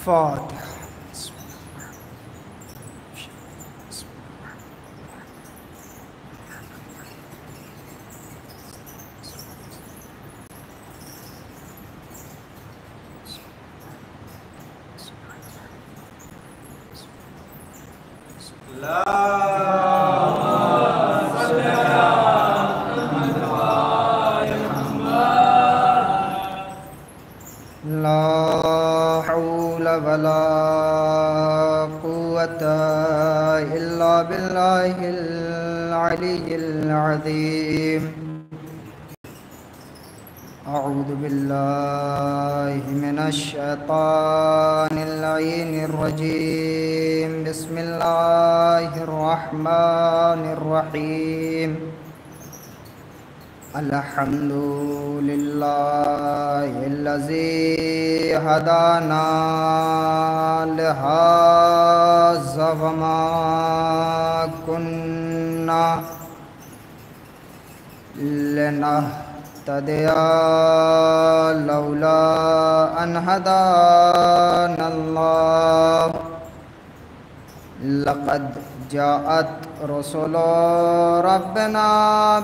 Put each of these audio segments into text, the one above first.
فاتحہ. لا حول ولا قوة إلا بالله العلي العظيم. أعوذ بالله من الشيطان اللعين الرجيم. بسم الله الرحمن الرحيم. الحمد لله الذي هدانا لهذا وما كنا لنهتدي لولا أن هدانا الله. لقد جاءت رسل ربنا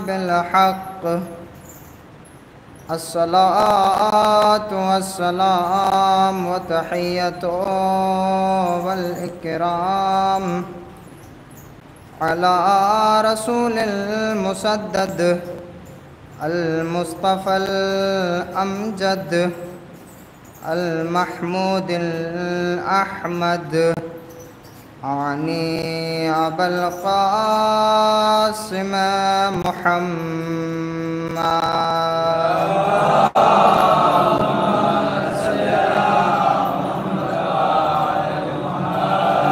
بالحق. الصلاة والسلام وتحية والإكرام على رسول المسدد المصطفى الأمجد المحمود الأحمد عني أبا القاسم محمد.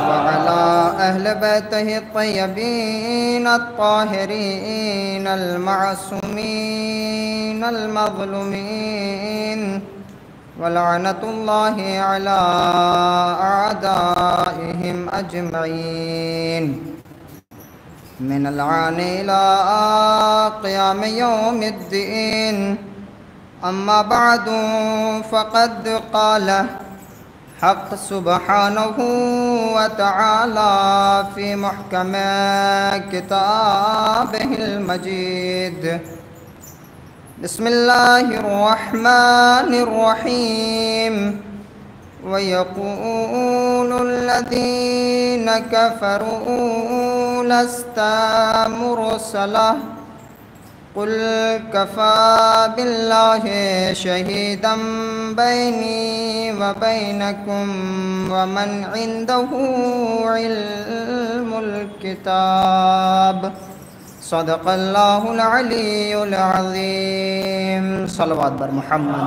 وعلى أهل بيته الطيبين الطاهرين المعصومين المظلومين. ولعنة الله على أعدائهم أجمعين من الآن إلى قيام يوم الدين. أما بعد فقد قال حق سبحانه وتعالى في محكم كتابه المجيد. بسم الله الرحمن الرحيم. ويقول الذين كفروا لست مرسلا قل كفى بالله شهيدا بيني وبينكم ومن عنده علم الكتاب. صدق اللہ العلی العظیم. صلوات بر محمد.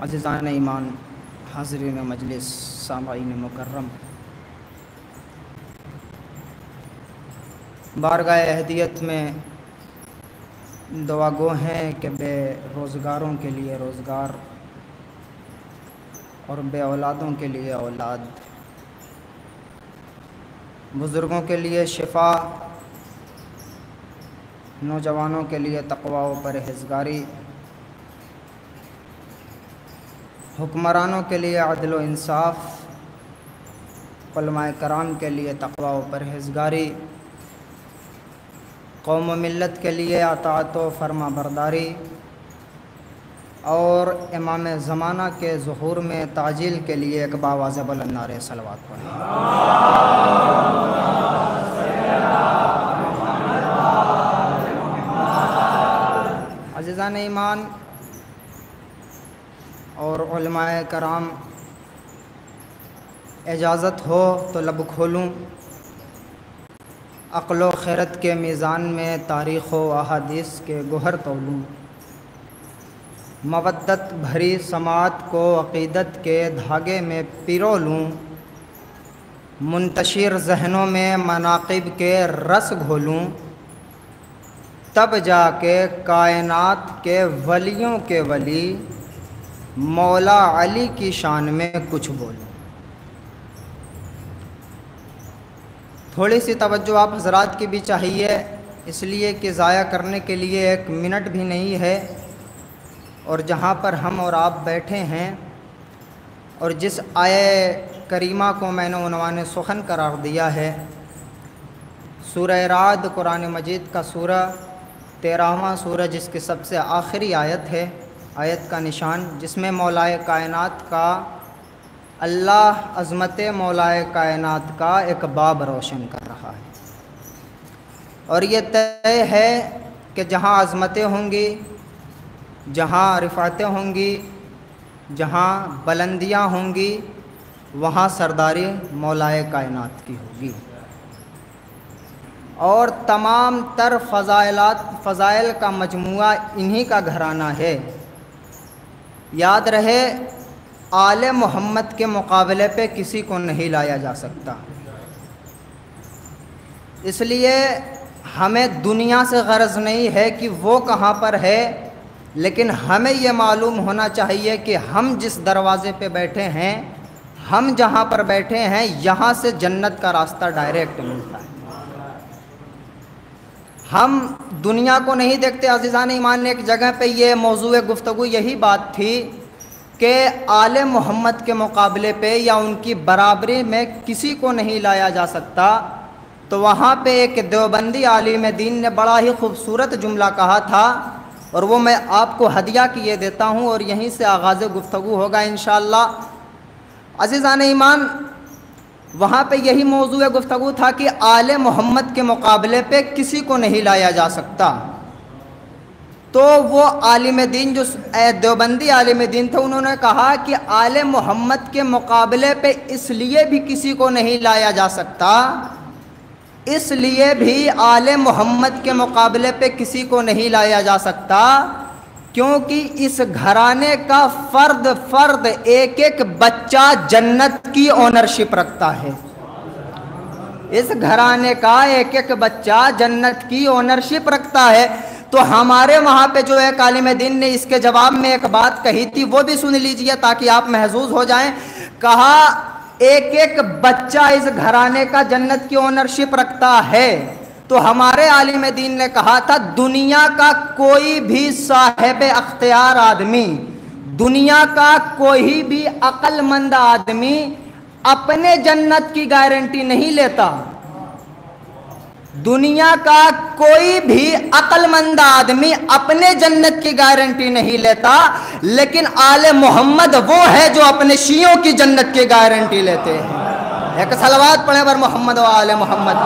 عزیزان ایمان، حاضرین مجلس، سامعین مکرم، بارگاہ اہدیت میں دعا گو ہیں کہ بے روزگاروں کے لیے روزگار اور بے اولادوں کے لیے اولاد، بزرگوں کے لیے شفا، نوجوانوں کے لیے تقویٰ و پرہیزگاری، حکمرانوں کے لیے عدل و انصاف، علماء کرام کے لیے تقویٰ و پرہیزگاری، قوم و ملت کے لیے اطاعت و فرما برداری، اور امام زمانہ کے ظہور میں تعجیل کے لیے ایک باواز بلند نعرہ صلوات پڑھیں. عزیزان ایمان اور علماء کرام، اجازت ہو تو لب کھولوں، عقل و خیرت کے میزان میں تاریخ و احادیث کے گوہر تولوں، مودت بھری سماعت کو عقیدت کے دھاگے میں پیرو لوں، منتشر ذہنوں میں مناقب کے رس گھولوں، تب جا کے کائنات کے ولیوں کے ولی مولا علی کی شان میں کچھ بولوں. تھوڑی سی توجہ آپ حضرات کی بھی چاہیے. اس لیے کہ ضائع کرنے کے لیے ایک منٹ بھی نہیں ہے، اور جہاں پر ہم اور آپ بیٹھے ہیں اور جس آیے کریمہ کو میں نے عنوان سخن قرار دیا ہے، سورہ رعد قرآن مجید کا سورہ 13واں سورہ، جس کی سب سے آخری آیت ہے، آیت کا نشان، جس میں مولائے کائنات کا، اللہ عظمت مولائے کائنات کا ایک باب روشن کر رہا ہے۔ اور یہ طے ہے کہ جہاں عظمتیں ہوں گی، جہاں رفعتیں ہوں گی، جہاں بلندیاں ہوں گی، وہاں سرداری مولائے کائنات کی ہوگی، اور تمام تر فضائل کا مجموعہ انہی کا گھرانہ ہے۔ یاد رہے، آل محمد کے مقابلے پہ کسی کو نہیں لایا جا سکتا۔ اس لیے ہمیں دنیا سے غرض نہیں ہے کہ وہ کہاں پر ہے، لیکن ہمیں یہ معلوم ہونا چاہیے کہ ہم جس دروازے پہ بیٹھے ہیں، ہم جہاں پر بیٹھے ہیں، یہاں سے جنت کا راستہ ڈائریکٹ ملتا ہے۔ ہم دنیا کو نہیں دیکھتے عزیزان ایمان۔ ایک جگہ پہ یہ موضوع گفتگو یہی بات تھی کہ آل محمد کے مقابلے پہ یا ان کی برابری میں کسی کو نہیں لایا جا سکتا، تو وہاں پہ ایک دیوبندی عالم دین نے بڑا ہی خوبصورت جملہ کہا تھا، اور وہ میں آپ کو ہدیہ کیے دیتا ہوں، اور یہیں سے آغاز گفتگو ہوگا انشاءاللہ۔ عزیزان ایمان، وہاں پہ یہی موضوع گفتگو تھا کہ آل محمد کے مقابلے پہ کسی کو نہیں لایا جا سکتا۔ تو وہ عالم دین جو دیوبندی عالم دین تھے، انہوں نے کہا کہ آل محمد کے مقابلے پہ اس لیے بھی کسی کو نہیں لایا جا سکتا، اس لیے بھی آل محمد کے مقابلے پہ کسی کو نہیں لایا جا سکتا کیونکہ اس گھرانے کا فرد ایک ایک بچہ جنت کی اونرشپ رکھتا ہے۔ اس گھرانے کا ایک ایک بچہ جنت کی اونرشپ رکھتا ہے۔ تو ہمارے وہاں پہ جو ایک عالم دین نے اس کے جواب میں ایک بات کہی تھی، وہ بھی سن لیجئے تاکہ آپ محظوظ ہو جائیں۔ کہا ایک ایک بچہ اس گھرانے کا جنت کی اونرشپ رکھتا ہے، تو ہمارے عالم دین نے کہا تھا دنیا کا کوئی بھی صاحب اختیار آدمی، دنیا کا کوئی بھی عقل مند آدمی اپنے جنت کی گارنٹی نہیں لیتا، دنیا کا کوئی بھی عقل مند آدمی اپنے جنت کی گارنٹی نہیں لیتا، لیکن آل محمد وہ ہے جو اپنے شیعوں کی جنت کی گارنٹی لیتے ہیں۔ ایک صلوات پڑھیں بر محمد و آل محمد۔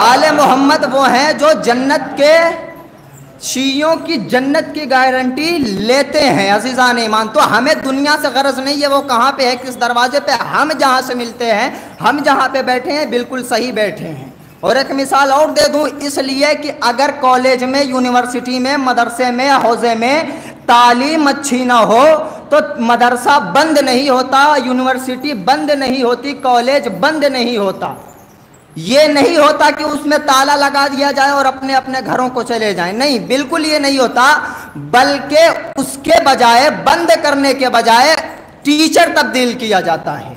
آل محمد وہ ہیں جو جنت کے، شیعوں کی جنت کی گارنٹی لیتے ہیں عزیزان ایمان۔ تو ہمیں دنیا سے غرض نہیں ہے وہ کہاں پہ ہے، کس دروازے پہ، ہم جہاں سے ملتے ہیں، ہم جہاں پہ بیٹھے ہیں بالکل صحیح بیٹھے ہیں۔ اور ایک مثال اور دے دوں، اس لیے کہ اگر کالج میں، یونیورسٹی میں، مدرسے میں، حوزے میں تعلیم اچھی نہ ہو تو مدرسہ بند نہیں ہوتا، یونیورسٹی بند نہیں ہوتی، کالج بند نہیں ہوتا۔ یہ نہیں ہوتا کہ اس میں تالا لگا دیا جائے اور اپنے اپنے گھروں کو چلے جائیں، نہیں، بالکل یہ نہیں ہوتا، بلکہ اس کے بجائے، بند کرنے کے بجائے ٹیچر تبدیل کیا جاتا ہے۔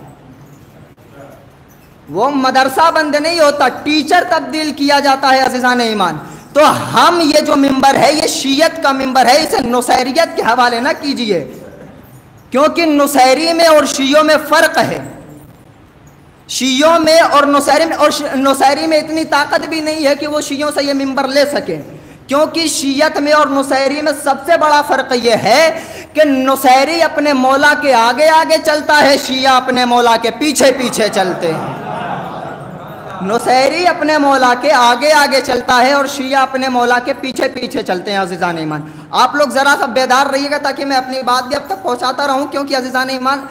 وہ مدرسہ بند نہیں ہوتا، ٹیچر تبدیل کیا جاتا ہے عزیزان ایمان۔ تو ہم یہ جو ممبر ہے یہ شیعت کا ممبر ہے، اسے نصیریت کے حوالے نہ کیجئے، کیونکہ نصیری میں اور شیعوں میں فرق ہے۔ شیعوں میں اور نصیری میں، اور نصیری میں اتنی طاقت بھی نہیں ہے کہ وہ شیعوں سے یہ ممبر لے سکے، کیونکہ شیعت میں اور نصیری میں سب سے بڑا فرق یہ ہے کہ نصیری اپنے مولا کے آگے آگے چلتا ہے، شیعہ اپنے مولا کے پیچھے پیچھے چلتے ہیں۔ نصیری اپنے مولا کے آگے آگے چلتا ہے اور شیعہ اپنے مولا کے پیچھے پیچھے چلتے ہیں عزیزان ایمان۔ آپ لوگ ذرا سا بیدار رہیے گا تاکہ میں اپنی بات بھی اب تک پہنچاتا رہوں، کیونکہ عزیزان ایمان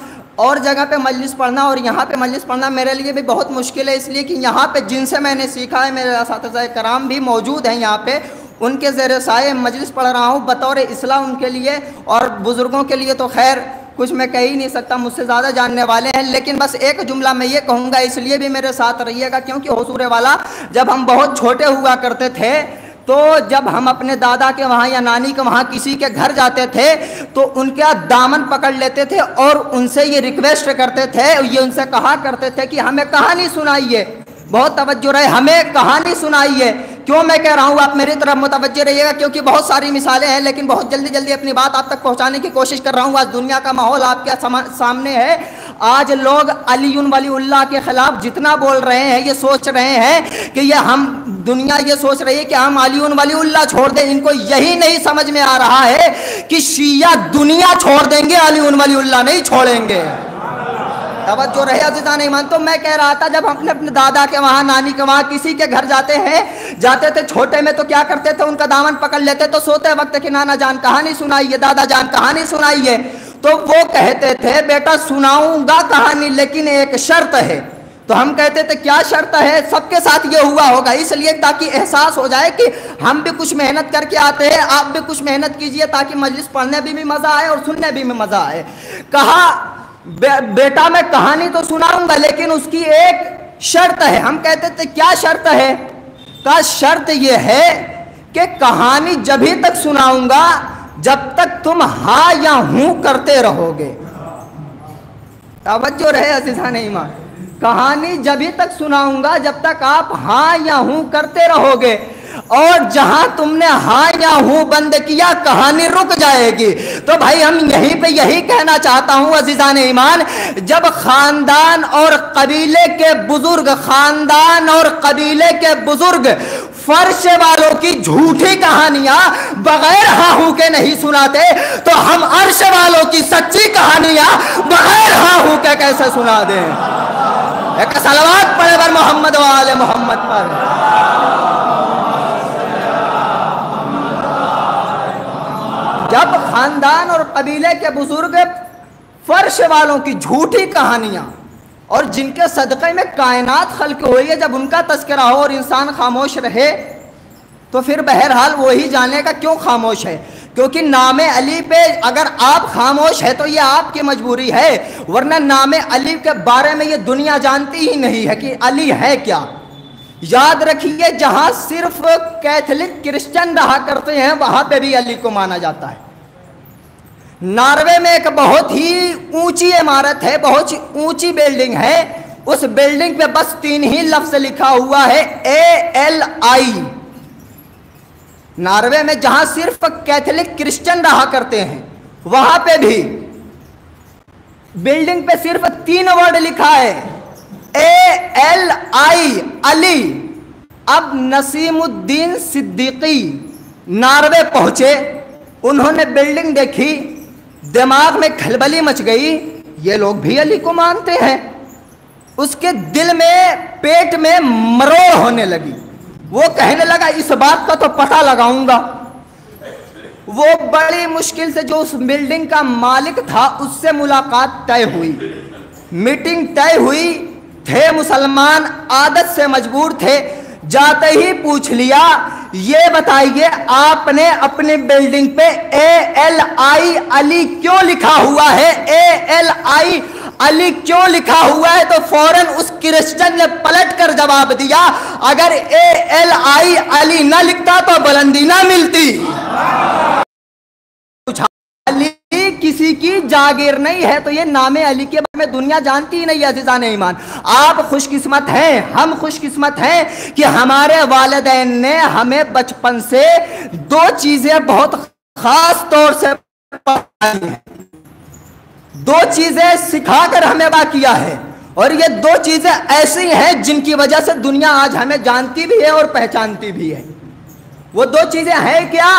اور جگہ پہ مجلس پڑھنا اور یہاں پہ مجلس پڑھنا میرے لیے بھی بہت مشکل ہے، اس لیے کہ یہاں پہ جن سے میں نے سیکھا ہے، میرے اساتذہ کرام بھی موجود ہیں یہاں پہ، ان کے زیر سائے مجلس پڑھ رہا ہوں بطور اصلاح ان کے لیے، اور بزرگوں کے لیے تو خیر کچھ میں کہہ ہی نہیں سکتا، مجھ سے زیادہ جاننے والے ہیں، لیکن بس ایک جملہ میں یہ کہوں گا، اس لیے بھی میرے ساتھ رہیے گا، کیونکہ حضور والا جب ہم بہت چھوٹے ہوا کرتے تھے تو جب ہم اپنے دادا کے وہاں یا نانی کے وہاں کسی کے گھر جاتے تھے تو ان کے دامن پکڑ لیتے تھے اور ان سے یہ ریکویسٹ کرتے تھے، یہ ان سے کہا کرتے تھے کہ ہمیں کہانی سنائیے، بہت توجہ رہے، ہمیں کہانی سنائیے۔ کیوں میں کہہ رہا ہوں آپ میری طرف متوجہ رہیے گا، کیونکہ بہت ساری مثالیں ہیں، لیکن بہت جلدی اپنی بات آپ تک پہنچانے کی کوشش کر رہا ہوں۔ آج دنیا کا ماحول آپ کے سامنے ہے، آج لوگ علی ولی اللہ کے خلاف جتنا بول رہے ہیں، یہ سوچ رہے ہیں کہ دنیا یہ سوچ رہی ہے کہ ہم علی ولی اللہ چھوڑ دیں، ان کو یہی نہیں سمجھ میں آ رہا ہے کہ شیعہ دنیا چھوڑ دیں گے، علی ولی اللہ نہیں چھوڑیں گے۔ توجہ رہے عزیزان ایمان۔ تو میں کہہ رہا تھا جب ہم اپنے دادا کے وہاں نانی کے وہاں کسی کے گھر جاتے تھے چھوٹے میں، تو کیا کرتے تھے، ان کا دامن پکڑ لیتے تو سوتے وقت کہ نانا جان کہانی سنائیے، دادا جان کہانی سنائیے، تو وہ کہتے تھے بیٹا سناؤں گا کہانی لیکن ایک شرط ہے۔ تو ہم کہتے تھے کیا شرط ہے؟ سب کے ساتھ یہ ہوا ہوگا، اس لیے تاکہ احساس ہو جائے کہ ہم بھی کچھ محنت کر کے آتے ہیں، آپ بھی کچھ محنت کیجئے تاکہ مجلس پڑھنے بھی مزہ آئے اور سننے بھی مزہ آئے۔ کہا بیٹا میں کہانی تو سناؤں گا لیکن اس کی ایک شرط ہے۔ ہم کہتے تھے کیا شرط ہے؟ کا شرط یہ ہے کہ کہانی جبھی تک سناؤں گا جب تک تم ہاں یا ہوں کرتے رہو گے۔ توجہ رہے عزیزان ایمان، کہانی جبھی تک سناؤں گا جب تک آپ ہاں یا ہوں کرتے رہو گے، اور جہاں تم نے ہاں یا ہوں بند کیا کہانی رک جائے گی۔ تو بھائی ہم یہیں پہ یہی کہنا چاہتا ہوں عزیزان ایمان، جب خاندان اور قبیلے کے بزرگ فرش والوں کی جھوٹی کہانیاں بغیر ہاں ہوں کے نہیں سناتے تو ہم عرش والوں کی سچی کہانیاں بغیر ہاں ہوں کے کیسے سنا دیں؟ ایک صلوات پڑھے بر محمد و آل محمد پر۔ جب خاندان اور قبیلے کے بزرگ فرش والوں کی جھوٹی کہانیاں اور جن کے صدقے میں کائنات خلق ہوئی ہے، جب ان کا تذکرہ ہو اور انسان خاموش رہے تو پھر بہرحال وہی جانے کا کیوں خاموش ہے، کیونکہ نام علی پہ اگر آپ خاموش ہے تو یہ آپ کی مجبوری ہے، ورنہ نام علی کے بارے میں یہ دنیا جانتی ہی نہیں ہے کہ علی ہے کیا۔ یاد رکھیے جہاں صرف کیتھولک کرسچن رہا کرتے ہیں وہاں پہ بھی علی کو مانا جاتا ہے۔ ناروے میں ایک بہت ہی اونچی عمارت ہے، بہت ہی اونچی بلڈنگ ہے، اس بلڈنگ پہ بس 3 ہی لفظ لکھا ہوا ہے ALI۔ ناروے میں جہاں صرف کیتھولک کرسچن رہا کرتے ہیں وہاں پہ بھی بلڈنگ پہ صرف 3 ورڈ لکھا ہے ALI، علی۔ اب نسیم الدین صدیقی ناروے پہنچے، انہوں نے بلڈنگ دیکھی، دماغ میں کھلبلی مچ گئی، یہ لوگ بھی علی کو مانتے ہیں۔ اس کے دل میں پیٹ میں مروڑ ہونے لگی، وہ کہنے لگا اس بات کا تو پتہ لگاؤں گا۔ وہ بڑی مشکل سے جو اس بلڈنگ کا مالک تھا اس سے ملاقات طے ہوئی، میٹنگ طے ہوئی، تھے مسلمان، عادت سے مجبور تھے، جاتے ہی پوچھ لیا یہ بتائیے آپ نے اپنی بلڈنگ پہ ALI علی کیوں لکھا ہوا ہے؟ ALI علی کیوں لکھا ہوا ہے؟ تو فوراً اس کرسچن نے پلٹ کر جواب دیا اگر ALI علی نہ لکھتا تو بلندی نہ ملتی۔ علی کسی کی جاگیر نہیں ہے، تو یہ نام علی کے بارے میں دنیا جانتی ہی نہیں ہے عزیزان ایمان۔ آپ خوش قسمت ہیں، ہم خوش قسمت ہیں کہ ہمارے والدین نے ہمیں بچپن سے 2 چیزیں بہت خاص طور سے پڑھائی ہیں، 2 چیزیں سکھا کر ہمیں بڑا کیا ہے، اور یہ 2 چیزیں ایسی ہیں جن کی وجہ سے دنیا آج ہمیں جانتی بھی ہے اور پہچانتی بھی ہے۔ وہ 2 چیزیں ہیں کیا؟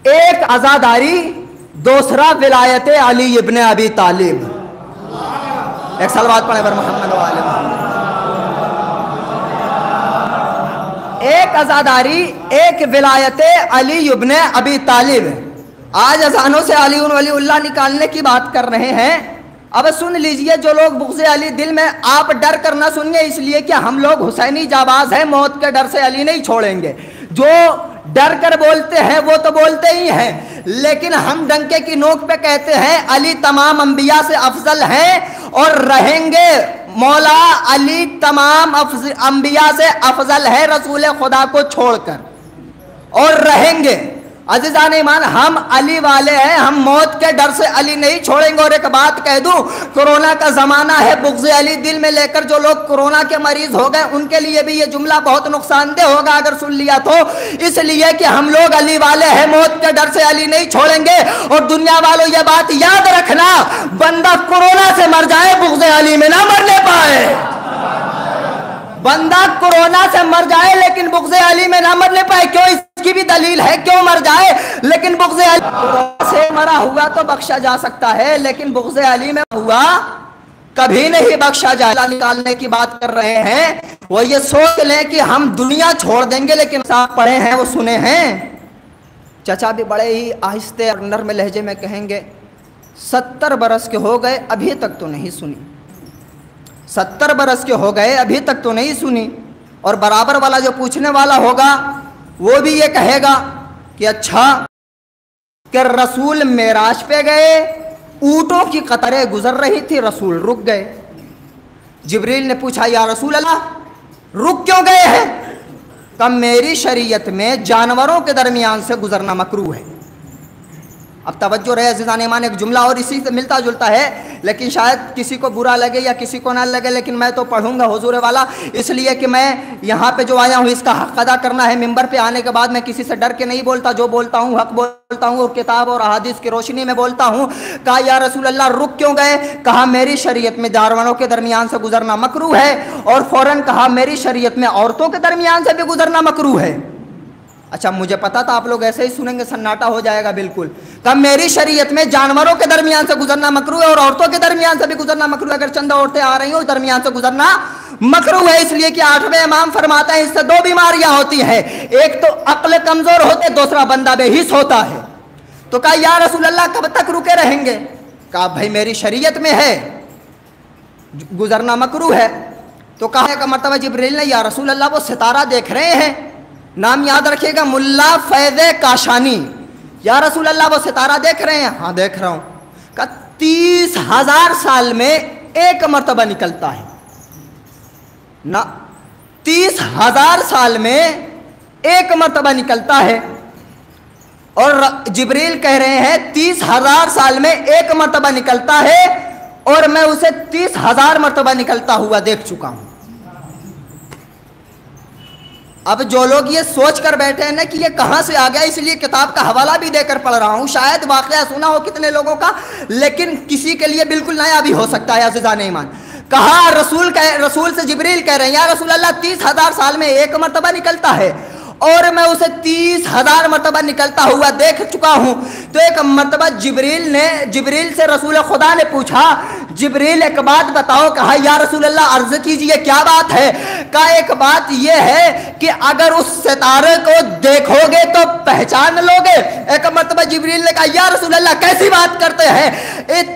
ایک عزاداری، دوسرا ولایت علی ابن ابی طالب۔ ایک صلوات پڑھیں بر محمد و آل محمد۔ ایک عزاداری، ایک ولایت علی ابن ابی طالب۔ آج اذانوں سے علی ولی اللہ نکالنے کی بات کر رہے ہیں، اب سن لیجئے جو لوگ بغض علی دل میں، آپ ڈر کر نہ سنیے اس لیے کہ ہم لوگ حسینی جانباز ہیں، موت کے ڈر سے علی نہیں چھوڑیں گے۔ جو ڈر کر بولتے ہیں وہ تو بولتے ہی ہیں، لیکن ہم ڈنکے کی نوک پہ کہتے ہیں علی تمام انبیاء سے افضل ہیں اور رہیں گے، مولا علی تمام انبیاء سے افضل ہے رسول خدا کو چھوڑ کر۔ اور رہیں گے۔ عزیزان ایمان، ہم علی والے ہیں، ہم موت کے ڈر سے علی نہیں چھوڑیں گے۔ اور ایک بات کہہ دوں، کورونا کا زمانہ ہے، بغض علی دل میں لے کر جو لوگ کورونا کے مریض ہو گئے ان کے لیے بھی یہ جملہ بہت نقصان دہ ہوگا اگر سن لیا تو، اس لیے کہ ہم لوگ علی والے ہیں، موت کے ڈر سے علی نہیں چھوڑیں گے۔ اور دنیا والوں یہ بات یاد رکھنا، بندہ کورونا سے مر جائے، بغض علی میں نہ مرنے پائے۔ بندہ کورونا سے مر جائے لیکن بغض علی میں نہ مرنے پائے۔ کیوں؟ اس کی بھی دلیل ہے کیوں مر جائے، لیکن بغض علی سے مرا ہوا تو بخشا جا سکتا ہے، لیکن بغض علی میں ہوا کبھی نہیں بخشا جائے۔ نکالنے کی بات کر رہے ہیں، وہ یہ سوچ لیں کہ ہم دنیا چھوڑ دیں گے، لیکن صاحب پڑھے ہیں وہ سنے ہیں۔ چچا بھی بڑے ہی آہستہ اور نرم لہجے میں کہیں گے 70 برس کے ہو گئے ابھی تک تو نہیں سنی، 70 برس کے ہو گئے ابھی تک تو نہیں سنی۔ اور برابر والا جو پوچھنے والا ہوگا وہ بھی یہ کہے گا کہ اچھا کہ رسول معراج پہ گئے، اونٹوں کی قطریں گزر رہی تھی، رسول رک گئے۔ جبریل نے پوچھا یا رسول اللہ رک کیوں گئے ہیں؟ کہ میری شریعت میں جانوروں کے درمیان سے گزرنا مکروہ ہے۔ اب توجہ رہے عزیزان ایمان، ایک جملہ اور اسی سے ملتا جلتا ہے، لیکن شاید کسی کو برا لگے یا کسی کو نہ لگے، لیکن میں تو پڑھوں گا حضور والا، اس لیے کہ میں یہاں پہ جو آیا ہوں اس کا حق ادا کرنا ہے۔ ممبر پہ آنے کے بعد میں کسی سے ڈر کے نہیں بولتا، جو بولتا ہوں حق بولتا ہوں اور کتاب اور احادیث کی روشنی میں بولتا ہوں۔ کہا یا رسول اللہ رک کیوں گئے؟ کہا میری شریعت میں جانوروں کے درمیان سے گزرنا مکروہ ہے، اور فوراً کہا میری شریعت میں عورتوں کے درمیان سے بھی گزرنا مکروہ ہے۔ اچھا مجھے پتا تھا آپ لوگ ایسے ہی سنیں گے، سناٹا ہو جائے گا بالکل۔ کہ میری شریعت میں جانوروں کے درمیان سے گزرنا مکروہ ہے اور عورتوں کے درمیان سے بھی گزرنا مکروہ ہے، اگر چند عورتیں آ رہی ہوں درمیان سے گزرنا مکروہ ہے، اس لیے کہ 8ویں امام فرماتا ہے اس سے 2 بیماریاں ہوتی ہیں، ایک تو عقل کمزور ہوتے، دوسرا بندہ بے حس ہوتا ہے۔ تو کہا یا رسول اللہ کب تک رکے رہیں گے؟ کہا بھائی میری شریعت میں ہے گزرنا مکروہ ہے۔ تو کہا ایک مرتبہ جبریل نے یا رسول اللہ وہ ستارہ دیکھ رہے ہیں، نام یاد رکھیے گا ملا فیض کاشانی، یا رسول اللہ وہ ستارہ دیکھ رہے ہیں؟ ہاں دیکھ رہا ہوں۔ کہا 30,000 سال میں ایک مرتبہ نکلتا ہے نا، 30,000 سال میں ایک مرتبہ نکلتا ہے، اور جبریل کہہ رہے ہیں 30,000 سال میں ایک مرتبہ نکلتا ہے، اور میں اسے 30,000 مرتبہ نکلتا ہوا دیکھ چکا ہوں۔ اب جو لوگ یہ سوچ کر بیٹھے ہیں نا کہ یہ کہاں سے آ گیا، اس لیے کتاب کا حوالہ بھی دے کر پڑھ رہا ہوں، شاید واقعہ سنا ہو کتنے لوگوں کا، لیکن کسی کے لیے بالکل نیا بھی ہو سکتا ہے عزیزان ایمان۔ کہا رسول سے جبریل کہہ رہے ہیں یا رسول اللہ 30,000 سال میں ایک مرتبہ نکلتا ہے، اور میں اسے 30,000 مرتبہ نکلتا ہوا دیکھ چکا ہوں۔ تو ایک مرتبہ جبریل سے رسول خدا نے پوچھا جبریل ایک بات بتاؤ۔ کہا یا رسول اللہ عرض کیجئے کیا بات ہے؟ کہا ایک بات یہ ہے کہ اگر اس ستارے کو دیکھو گے تو پہچان لو گے۔ ایک مرتبہ جبریل نے کہا یا رسول اللہ کیسی بات کرتے ہیں،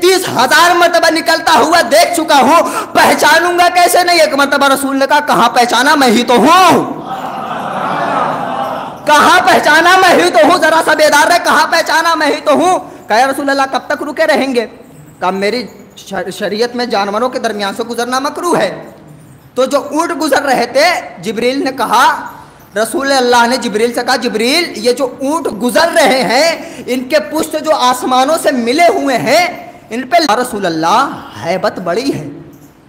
30,000 مرتبہ نکلتا ہوا دیکھ چکا ہوں، پہچانوں گا کیسے نہیں؟ ایک مرتبہ رسول نے کہا کہاں پہچانا، میں ہی تو ہوں، کہاں پہچانا میں ہی تو ہوں، ذرا سا بیدار رہے، کہاں پہچانا میں ہی تو ہوں۔ کہا یا رسول اللہ کب تک رکے رہیں گے؟ کہا میری شریعت میں جانوروں کے درمیان سے گزرنا مکروہ ہے۔ تو جو اونٹ گزر رہے تھے جبریل نے کہا، رسول اللہ نے جبریل سے کہا جبریل یہ جو اونٹ گزر رہے ہیں ان کے پشت جو آسمانوں سے ملے ہوئے ہیں ان پہ یا رسول اللہ ہیبت بڑی ہے،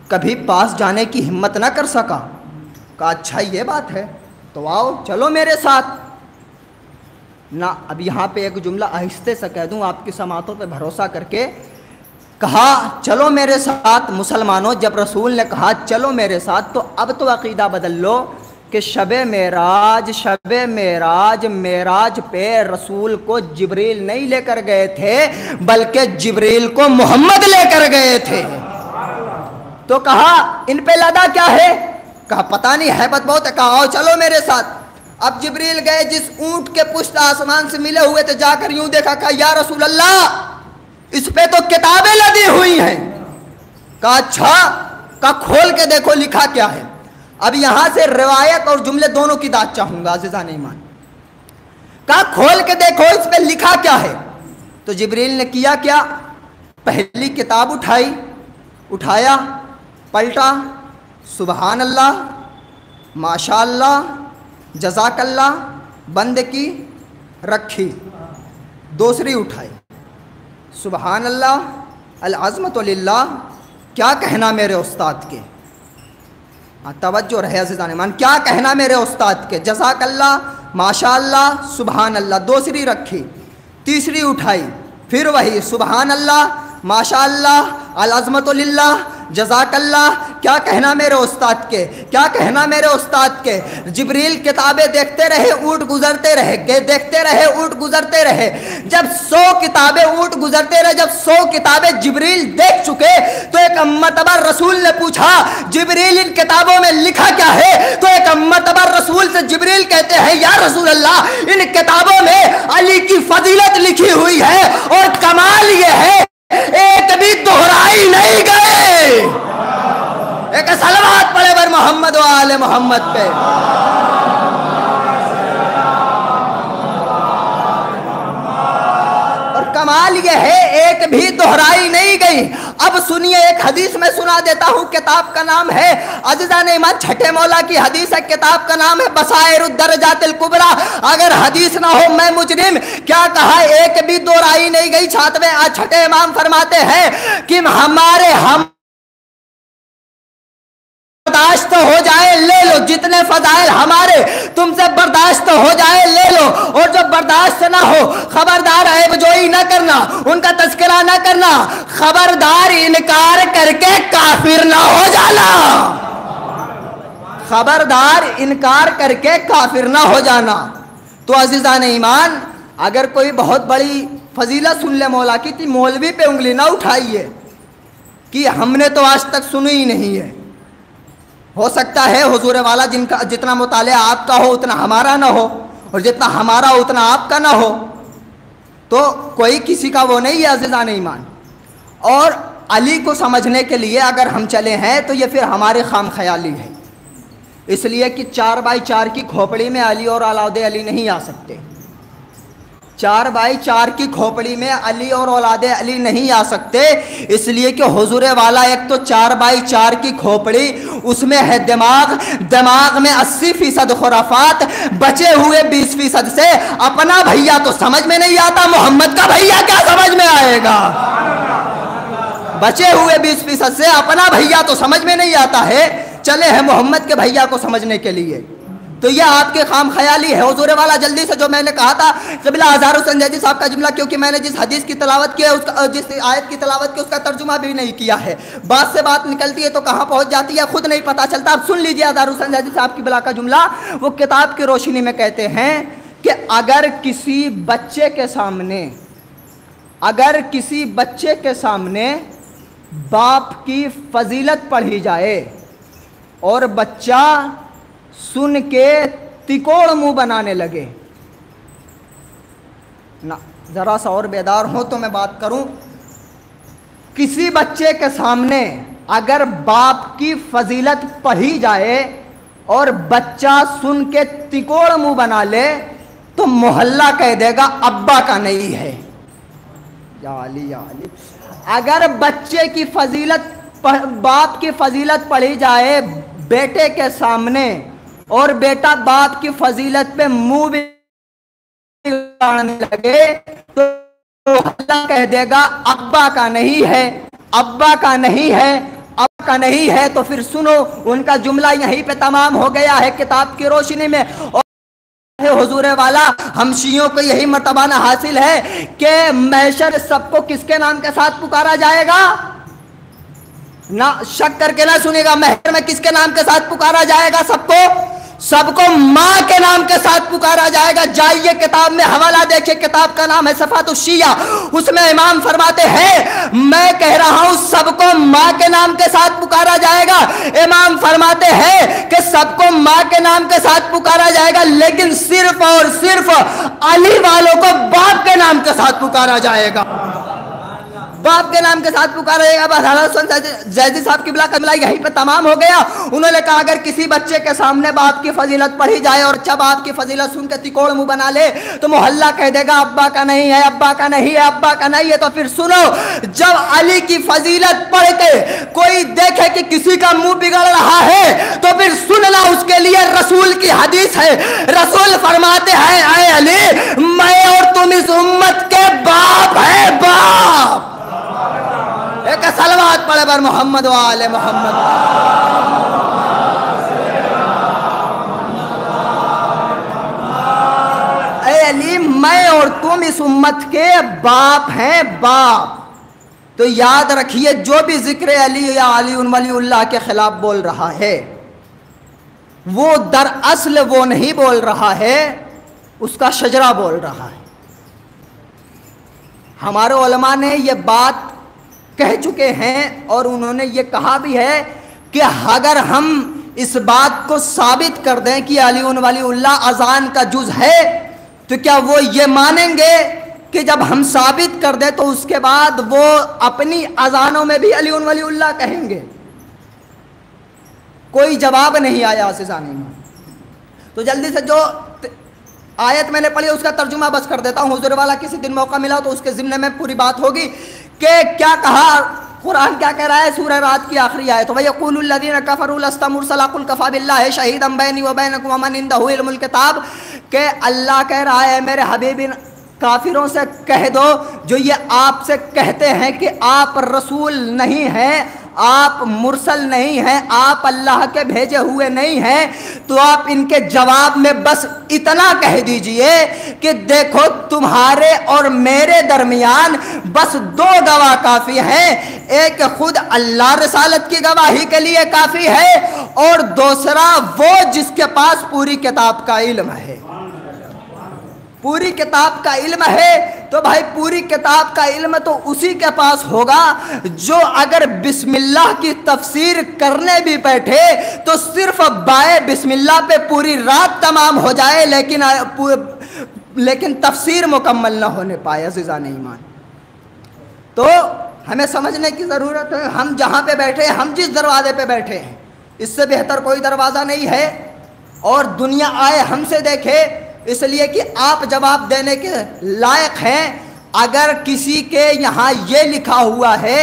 کبھی پاس جانے کی ہمت نہ کر سکا۔ کہا اچھا یہ بات ہے تو آؤ چلو میرے ساتھ نا۔ اب یہاں پہ ایک جملہ آہستہ سے کہہ دوں آپ کی سماعتوں پہ بھروسہ کر کے، کہا چلو میرے ساتھ مسلمانوں، جب رسول نے کہا چلو میرے ساتھ تو اب تو عقیدہ بدل لو کہ شب معراج پہ رسول کو جبریل نہیں لے کر گئے تھے بلکہ جبریل کو محمد لے کر گئے تھے۔ تو کہا ان پہ لدا کیا ہے؟ کہا پتہ نہیں ہیبت بہت ہے۔ کہا آؤ چلو میرے ساتھ۔ اب جبریل گئے، جس اونٹ کے پشت آسمان سے ملے ہوئے تھے جا کر یوں دیکھا، کہا یا رسول اللہ اس پہ تو کتابیں لدی ہوئی ہیں۔ کہا اچھا، کہا کھول کے دیکھو لکھا کیا ہے۔ اب یہاں سے روایت اور جملے دونوں کی داد چاہوں گا عزیزان ایمان۔ کہا کھول کے دیکھو اس پہ لکھا کیا ہے۔ تو جبریل نے کیا کیا، پہلی کتاب اٹھایا، پلٹا، سبحان اللہ، ماشاء اللہ، جزاک اللہ، بند کی رکھی، دوسری اٹھائی، سبحان اللہ العظمت للہ، کیا کہنا میرے استاد کے، توجہ رہے عزیزان ایمان، کیا کہنا میرے استاد کے، جزاک اللہ، ماشاء اللہ، سبحان اللہ، دوسری رکھی، تیسری اٹھائی، پھر وہی سبحان اللہ، ماشاء اللہ، العظمت للہ، جزاک اللہ، کیا کہنا میرے استاد کے، کیا کہنا میرے استاد کے۔ جبریل کتابیں دیکھتے رہے، اونٹ گزرتے رہے، دیکھتے رہے، اونٹ گزرتے رہے، جب 100 کتابیں اونٹ گزرتے رہے، جب 100 کتابیں جبریل دیکھ چکے تو ایک مرتبہ رسول نے پوچھا جبریل ان کتابوں میں لکھا کیا ہے؟ تو ایک مرتبہ رسول سے جبریل کہتے ہیں یا رسول اللہ ان کتابوں میں علی کی فضیلت لکھی ہوئی ہے اور کمال یہ ہے ایک بھی دہرائی نہیں گئے۔ ایک صلوات پڑھے بر محمد و آل محمد پہ۔ اور کمال یہ ہے ایک بھی دہرائی نہیں گئی۔ اب سنیے ایک حدیث میں سنا دیتا ہوں، کتاب کا نام ہے عزیزان ایمان، چھٹے مولا کی حدیث ہے، کتاب کا نام ہے بصائر الدرجات الکبریٰ۔ اگر حدیث نہ ہو میں مجرم، کیا کہا ایک بھی دہرائی نہیں گئی۔ چھٹے امام فرماتے ہیں کہ ہمارے برداشت ہو جائے لے لو، جتنے فضائل ہمارے تم سے برداشت ہو جائے لے لو، اور جو برداشت نہ ہو خبردار عیب جوئی نہ کرنا، ان کا تذکرہ نہ کرنا، خبردار انکار کر کے کافر نہ ہو جانا، خبردار انکار کر کے کافر نہ ہو جانا۔ تو عزیزان ایمان اگر کوئی بہت بڑی فضیلت سن لے مولا کی تھی، مولوی پہ انگلی نہ اٹھائیے کہ ہم نے تو آج تک سنی ہی نہیں ہے۔ ہو سکتا ہے حضور والا جن کا جتنا مطالعہ آپ کا ہو اتنا ہمارا نہ ہو، اور جتنا ہمارا ہو اتنا آپ کا نہ ہو، تو کوئی کسی کا وہ نہیں ہے عزیزان ایمان۔ اور علی کو سمجھنے کے لیے اگر ہم چلے ہیں تو یہ پھر ہماری خام خیالی ہے، اس لیے کہ 4x4 کی کھوپڑی میں علی اور اولاد علی نہیں آ سکتے، 4x4 کی کھوپڑی میں علی اور اولاد علی نہیں آ سکتے، اس لیے کہ حضور والا ایک تو 4x4 کی کھوپڑی، اس میں ہے دماغ میں 80% خرافات، بچے ہوئے 20% سے اپنا بھیا تو سمجھ میں نہیں آتا، محمد کا بھیا کیا سمجھ میں آئے گا؟ بچے ہوئے 20% سے اپنا بھیا تو سمجھ میں نہیں آتا ہے، چلے ہیں محمد کے بھیا کو سمجھنے کے لیے۔ تو یہ آپ کے خام خیالی ہے۔ حضور والا جلدی سے جو میں نے کہا تھا قبلہ ہزار حسین زیدی صاحب کا جملہ، کیونکہ میں نے جس حدیث کی تلاوت کی ہے، جس آیت کی تلاوت کی اس کا ترجمہ بھی نہیں کیا ہے، بات سے بات نکلتی ہے تو کہاں پہنچ جاتی ہے خود نہیں پتا چلتا۔ اب سن لیجئے ہزار حسین زیدی صاحب کی بلا کا جملہ، وہ کتاب کی روشنی میں کہتے ہیں کہ اگر کسی بچے کے سامنے باپ کی فضیلت پڑھی جائے اور بچہ سن کے تکوڑ منہ بنانے لگے، نہ ذرا سا اور بیدار ہو تو میں بات کروں، کسی بچے کے سامنے اگر باپ کی فضیلت پڑھی جائے اور بچہ سن کے تکوڑ منہ بنا لے تو محلہ کہہ دے گا ابا کا نہیں ہے۔ یا علی یا علی، اگر بچے کی فضیلت باپ کی فضیلت پڑھی جائے بیٹے کے سامنے اور بیٹا باپ کی فضیلت پہ منہ بھی بگاڑنے لگے تو اللہ کہہ دے گا ابا کا نہیں ہے، ابا کا نہیں ہے، ابا کا نہیں ہے۔ تو پھر سنو ان کا جملہ یہیں پہ تمام ہو گیا ہے کتاب کی روشنی میں۔ اور حضور والا ہم شیعوں کو یہی مرتبہ نہ حاصل ہے کہ محشر سب کو کس کے نام کے ساتھ پکارا جائے گا؟ نہ شک کر کے نہ سنے گا، محشر میں کس کے نام کے ساتھ پکارا جائے گا؟ سب کو ماں کے نام کے ساتھ پکارا جائے گا۔ جائیے کتاب میں حوالہ دیکھیں، کتاب کا نام ہے صفات الشیعہ، اس میں امام فرماتے ہیں میں کہہ رہا ہوں سب کو ماں کے نام کے ساتھ پکارا جائے گا، امام فرماتے ہیں کہ سب کو ماں کے نام کے ساتھ پکارا جائے گا، لیکن صرف اور صرف علی والوں کو باپ کے نام کے ساتھ پکارا جائے گا، باپ کے نام کے ساتھ پکارا جائے گا۔ بس حضرت زیدی صاحب کی بلا کا بلا یہیں پہ تمام ہو گیا۔ انہوں نے کہا اگر کسی بچے کے سامنے باپ کی فضیلت پڑھی جائے اور جب باپ کی فضیلت سن کے تکوڑ منہ بنا لے تو محلہ کہہ دے گا ابا کا نہیں ہے، ابا کا نہیں ہے، ابا کا نہیں ہے۔ تو پھر سنو، جب علی کی فضیلت پڑھ کے کوئی دیکھے کہ کسی کا منہ بگڑ رہا ہے تو پھر سننا اس کے لیے رسول کی حدیث ہے، رسول فرماتے ہیں اے علی میں اور تم اس امت کے باپ ہیں، باپ۔ ایک صلوات پڑھے بر محمد و آل محمد۔ اے علی میں اور تم اس امت کے باپ ہیں، باپ۔ تو یاد رکھیے جو بھی ذکر علی یا علی ولی اللہ کے خلاف بول رہا ہے وہ در اصل وہ نہیں بول رہا ہے، اس کا شجرہ بول رہا ہے۔ ہمارے علماء نے یہ بات کہہ چکے ہیں اور انہوں نے یہ کہا بھی ہے کہ اگر ہم اس بات کو ثابت کر دیں کہ علی ولی اللہ اذان کا جز ہے تو کیا وہ یہ مانیں گے کہ جب ہم ثابت کر دیں تو اس کے بعد وہ اپنی اذانوں میں بھی علی ولی اللہ کہیں گے؟ کوئی جواب نہیں آیا عزیزان ایمان۔ تو جلدی سے جو آیت میں نے پڑھی اس کا ترجمہ بس کر دیتا ہوں، حضور والا کسی دن موقع ملا تو اس کے ضمن میں پوری بات ہوگی کہ کیا کہا قرآن، کیا کہہ رہا ہے سورہ رات کی آخری آیت، وَيَقُولُ الَّذِينَ كَفَرُوا لَسْتَ مُرْسَلًا قُلْ كَفَىٰ بِاللَّهِ شَهِيدًا بَيْنِي وَبَيْنَكُمْ وَمَنْ عِندَهُ عِلْمُ الْكِتَابِ، کہ اللہ کہہ رہا ہے میرے حبیب کافروں سے کہہ دو جو یہ آپ سے کہتے ہیں کہ آپ رسول نہیں ہیں، آپ مرسل نہیں ہیں، آپ اللہ کے بھیجے ہوئے نہیں ہیں، تو آپ ان کے جواب میں بس اتنا کہہ دیجئے کہ دیکھو تمہارے اور میرے درمیان بس دو گواہ کافی ہیں، ایک خود اللہ رسالت کی گواہی کے لیے کافی ہے اور دوسرا وہ جس کے پاس پوری کتاب کا علم ہے۔ پوری کتاب کا علم ہے تو بھائی پوری کتاب کا علم تو اسی کے پاس ہوگا جو اگر بسم اللہ کی تفسیر کرنے بھی بیٹھے تو صرف بائے بسم اللہ پہ پوری رات تمام ہو جائے لیکن تفسیر مکمل نہ ہونے پائے۔ عزیزان ایمان، تو ہمیں سمجھنے کی ضرورت ہے ہم جہاں پہ بیٹھے ہیں، ہم جس دروازے پہ بیٹھے ہیں اس سے بہتر کوئی دروازہ نہیں ہے، اور دنیا آئے ہم سے دیکھے اس لیے کہ آپ جواب دینے کے لائق ہیں۔ اگر کسی کے یہاں یہ لکھا ہوا ہے،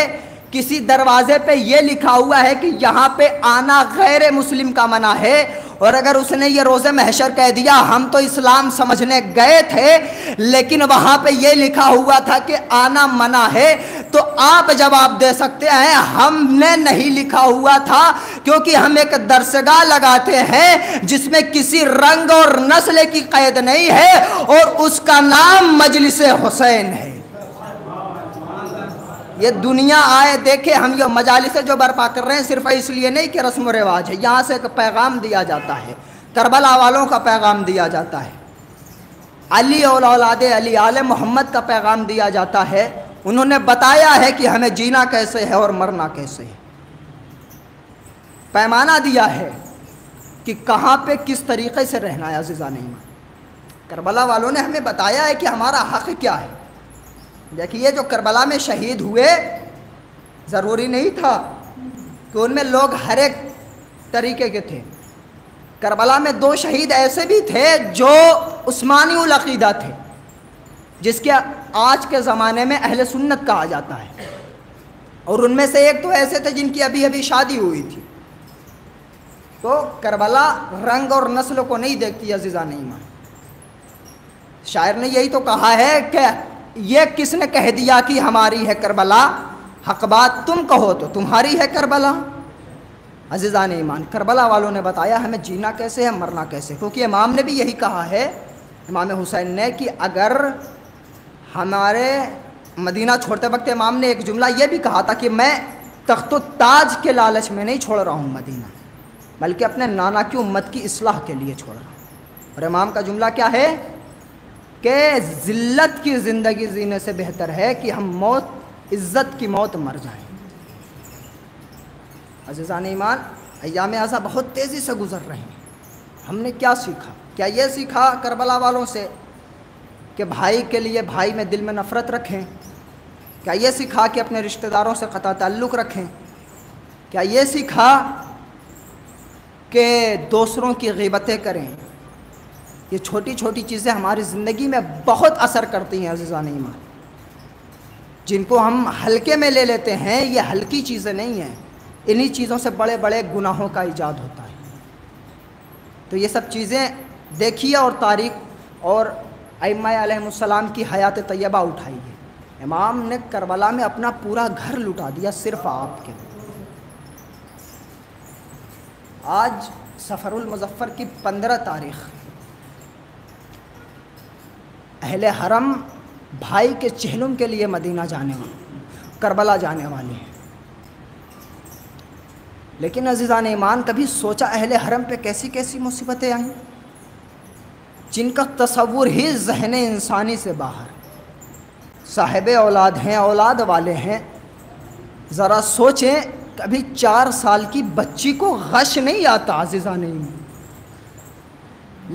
کسی دروازے پہ یہ لکھا ہوا ہے کہ یہاں پہ آنا غیر مسلم کا منع ہے، اور اگر اس نے یہ روز محشر کہہ دیا ہم تو اسلام سمجھنے گئے تھے لیکن وہاں پہ یہ لکھا ہوا تھا کہ آنا منع ہے، تو آپ جواب دے سکتے ہیں ہم نے نہیں لکھا ہوا تھا، کیونکہ ہم ایک درسگاہ لگاتے ہیں جس میں کسی رنگ اور نسل کی قید نہیں ہے اور اس کا نام مجلس حسین ہے۔ یہ دنیا آئے دیکھے ہم یہ مجالس جو برپا کر رہے ہیں صرف اس لیے نہیں کہ رسم و رواج ہے، یہاں سے ایک پیغام دیا جاتا ہے، کربلا والوں کا پیغام دیا جاتا ہے، علی اور اولاد علی آل محمد کا پیغام دیا جاتا ہے۔ انہوں نے بتایا ہے کہ ہمیں جینا کیسے ہے اور مرنا کیسے ہے، پیمانہ دیا ہے کہ کہاں پہ کس طریقے سے رہنا ہے۔ عزیزان ایمان، کربلا والوں نے ہمیں بتایا ہے کہ ہمارا حق کیا ہے۔ دیکھیے جو کربلا میں شہید ہوئے ضروری نہیں تھا کہ ان میں لوگ ہر ایک طریقے کے تھے، کربلا میں دو شہید ایسے بھی تھے جو عثمانی العقیدہ تھے، جس کے آج کے زمانے میں اہل سنت کہا جاتا ہے، اور ان میں سے ایک تو ایسے تھے جن کی ابھی ابھی شادی ہوئی تھی۔ تو کربلا رنگ اور نسل کو نہیں دیکھتی عزیزان ایمان۔ شاعر نے یہی تو کہا ہے کہ یہ کس نے کہہ دیا کہ ہماری ہے کربلا، حق بات تم کہو تو تمہاری ہے کربلا۔ عزیزان ایمان، کربلا والوں نے بتایا ہمیں جینا کیسے ہے، مرنا کیسے، کیونکہ امام نے بھی یہی کہا ہے، امام حسین نے، کہ اگر ہمارے مدینہ چھوڑتے وقت امام نے ایک جملہ یہ بھی کہا تھا کہ میں تخت و تاج کے لالچ میں نہیں چھوڑ رہا ہوں مدینہ، بلکہ اپنے نانا کی امت کی اصلاح کے لیے چھوڑ رہا ہوں۔ اور امام کا جملہ کیا ہے کہ ذلت کی زندگی جینے سے بہتر ہے کہ ہم عزت کی موت مر جائیں۔ عزیزان ایمان، ایام ازاں بہت تیزی سے گزر رہے ہیں، ہم نے کیا سیکھا؟ کیا یہ سیکھا کربلا والوں سے کہ بھائی کے لیے بھائی میں دل میں نفرت رکھیں؟ کیا یہ سیکھا کہ اپنے رشتہ داروں سے قطع تعلق رکھیں؟ کیا یہ سیکھا کہ دوسروں کی غیبتیں کریں؟ یہ چھوٹی چھوٹی چیزیں ہماری زندگی میں بہت اثر کرتی ہیں عزیزان ایمان، جن کو ہم ہلکے میں لے لیتے ہیں۔ یہ ہلکی چیزیں نہیں ہیں، انہی چیزوں سے بڑے بڑے گناہوں کا ایجاد ہوتا ہے۔ تو یہ سب چیزیں دیکھیے اور تاریخ اور ائمہ علیہم السلام کی حیات طیبہ اٹھائیے. امام نے کربلا میں اپنا پورا گھر لٹا دیا صرف آپ کے. آج سفر المظفر کی 15 تاریخ. اہل حرم بھائی کے چہلم کے لیے مدینہ جانے والے، کربلا جانے والے ہیں. لیکن عزیزان ایمان، کبھی سوچا اہل حرم پہ کیسی کیسی مصیبتیں آئیں جن کا تصور ہی ذہن انسانی سے باہر. صاحب اولاد ہیں، اولاد والے ہیں. ذرا سوچیں، کبھی 4 سال کی بچی کو غش نہیں آتا عزیزان ایمان.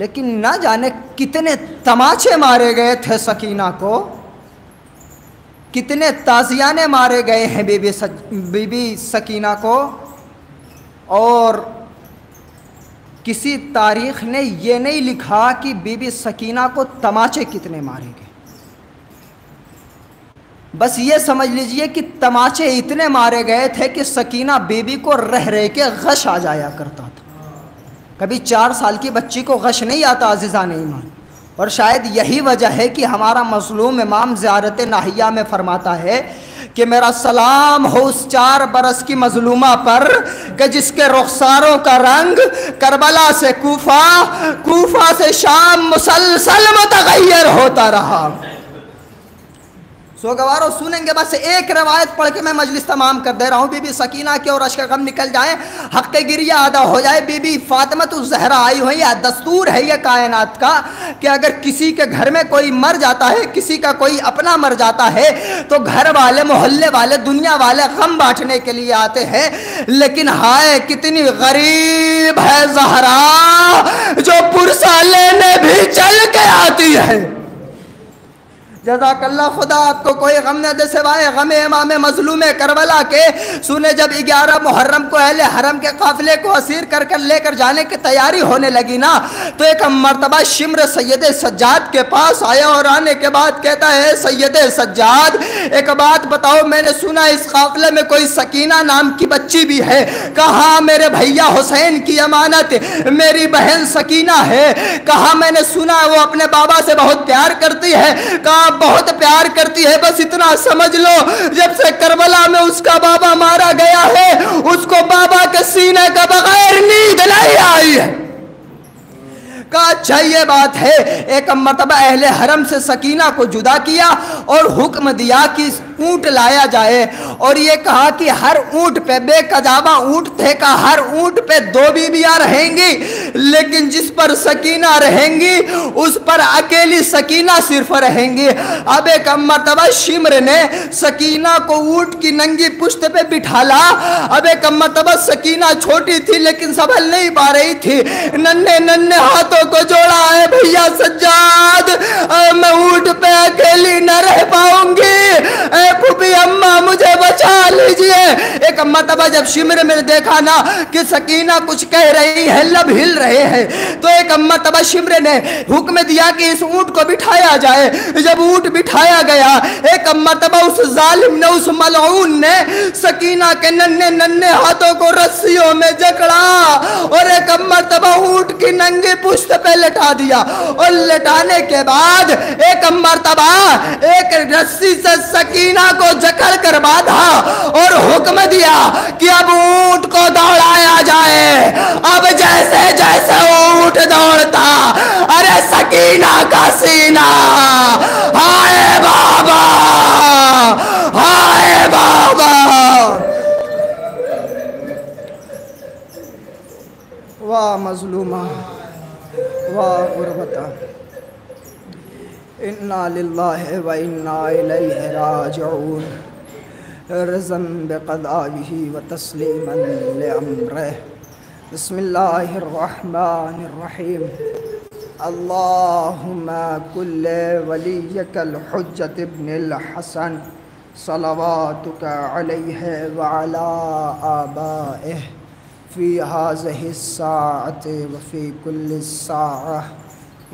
لیکن نہ جانے کتنے تماچے مارے گئے تھے سکینہ کو، کتنے تازیانے مارے گئے ہیں بی بی سکینہ کو. اور کسی تاریخ نے یہ نہیں لکھا کہ بی بی سکینہ کو تماچے کتنے مارے گئے. بس یہ سمجھ لیجئے کہ تماچے اتنے مارے گئے تھے کہ سکینہ بی بی کو رہ رہ کے غش آ جایا کرتا تھا. کبھی 4 سال کی بچی کو غش نہیں آتا عزیزان ایمان. اور شاید یہی وجہ ہے کہ ہمارا مظلوم امام زیارت ناہیہ میں فرماتا ہے کہ میرا سلام ہو اس 4 برس کی مظلومہ پر کہ جس کے رخساروں کا رنگ کربلا سے کوفہ، کوفہ سے شام مسلسل متغیر ہوتا رہا. سوگوارو سنیں گے، بس ایک روایت پڑھ کے میں مجلس تمام کر دے رہا ہوں. بی بی سکینہ کے اور اشک غم نکل جائیں، حق گریہ ادا ہو جائے. بی بی فاطمۃ الزہرا آئی ہوئی. یہ دستور ہے یہ کائنات کا کہ اگر کسی کے گھر میں کوئی مر جاتا ہے، کسی کا کوئی اپنا مر جاتا ہے، تو گھر والے، محلے والے، دنیا والے غم بانٹنے کے لیے آتے ہیں. لیکن ہائے کتنی غریب ہے زہرا جو پرسہ لینے بھی چل کے آتی ہے. جزاک اللہ، خدا آپ کو کوئی غم نہ دے سوائے غم امام مظلوم کربلا کے. سنے جب 11 محرم کو اہل حرم کے قافلے کو اسیر کر لے کر جانے کی تیاری ہونے لگی نا، تو ایک مرتبہ شمر سید سجاد کے پاس آیا اور آنے کے بعد کہتا ہے، سید سجاد ایک بات بتاؤ، میں نے سنا اس قافلے میں کوئی سکینہ نام کی بچی بھی ہے. کہا میرے بھیا حسین کی امانت میری بہن سکینہ ہے. کہا میں نے سنا وہ اپنے بابا سے بہت پیار کرتی ہے. کہا بہت پیار کرتی ہے، بس اتنا سمجھ لو جب سے کربلا میں اس کا بابا مارا گیا ہے، اس کو بابا کے سینے کا بغیر نیند نہیں آئی ہے. کہا اچھا یہ بات ہے. ایک مرتبہ اہل حرم سے سکینہ کو جدا کیا اور حکم دیا کہ اونٹ لایا جائے، اور یہ کہا کہ ہر اونٹ پہ، بے قجابہ اونٹ تھے، کا ہر اونٹ پہ 2 بیویاں رہیں گی، لیکن جس پر سکینہ رہیں گی اس پر اکیلی سکینہ صرف رہیں گی. اب ایک مرتبہ شمر نے سکینہ کو اونٹ کی ننگی پشت پہ بٹھالا. اب ایک مرتبہ سکینہ چھوٹی تھی لیکن سنبھل نہیں پا رہی تھی. ننھے ننھے ہاتھوں کو جوڑا ہے، بھیا سجاد میں اونٹ پہ اکیلی نہ رہ پاؤں گی، اے پھوپھی اماں مجھے بچا لیجئے. ایک مرتبہ جب شمر میں نے دیکھا نا کہ سکینہ کچھ کہہ رہی ہے، لب ہل رہے ہیں، تو ایک مرتبہ شمر نے حکم دیا کہ اس اونٹ کو بٹھایا جائے. جب اونٹ بٹھایا گیا، ایک مرتبہ اس ظالم نے، اس ملعون نے سکینہ کے ننھے ننھے ہاتھوں کو رسیوں میں جکڑا اور ایک مرتبہ اونٹ کی ننگی پشت پہ لٹا دیا. اور لٹانے کے بعد ایک مرتبہ ایک رسی سے سکینہ کو جکڑ کر باندھا اور حکم دیا کہ اب اونٹ کو دوڑایا جائے. اب جیسے جیسے اونٹ دوڑتا، ارے سکینہ کا سینہ، ہائے بابا، ہائے بابا، واہ مظلومہ، واہ غربتہ. انا للہ و انا الیہ راجعون. رضا بقضائہ و تسلیما لامرہ. بسم اللہ الرحمن الرحیم. اللہم کل ولیک الحجۃ ابن الحسن صلواتک علیہ وعلی آبائہ فی هذه الساعة وفي كل ساعة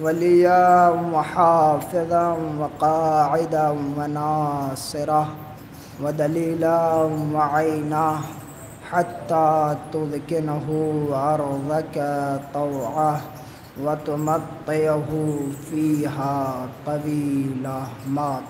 وليا وحافظا وقاعدا وناصرا ودليلا وعينا حتى تذكنه عرضك طوعه وتمطيه فيها طويلا. ما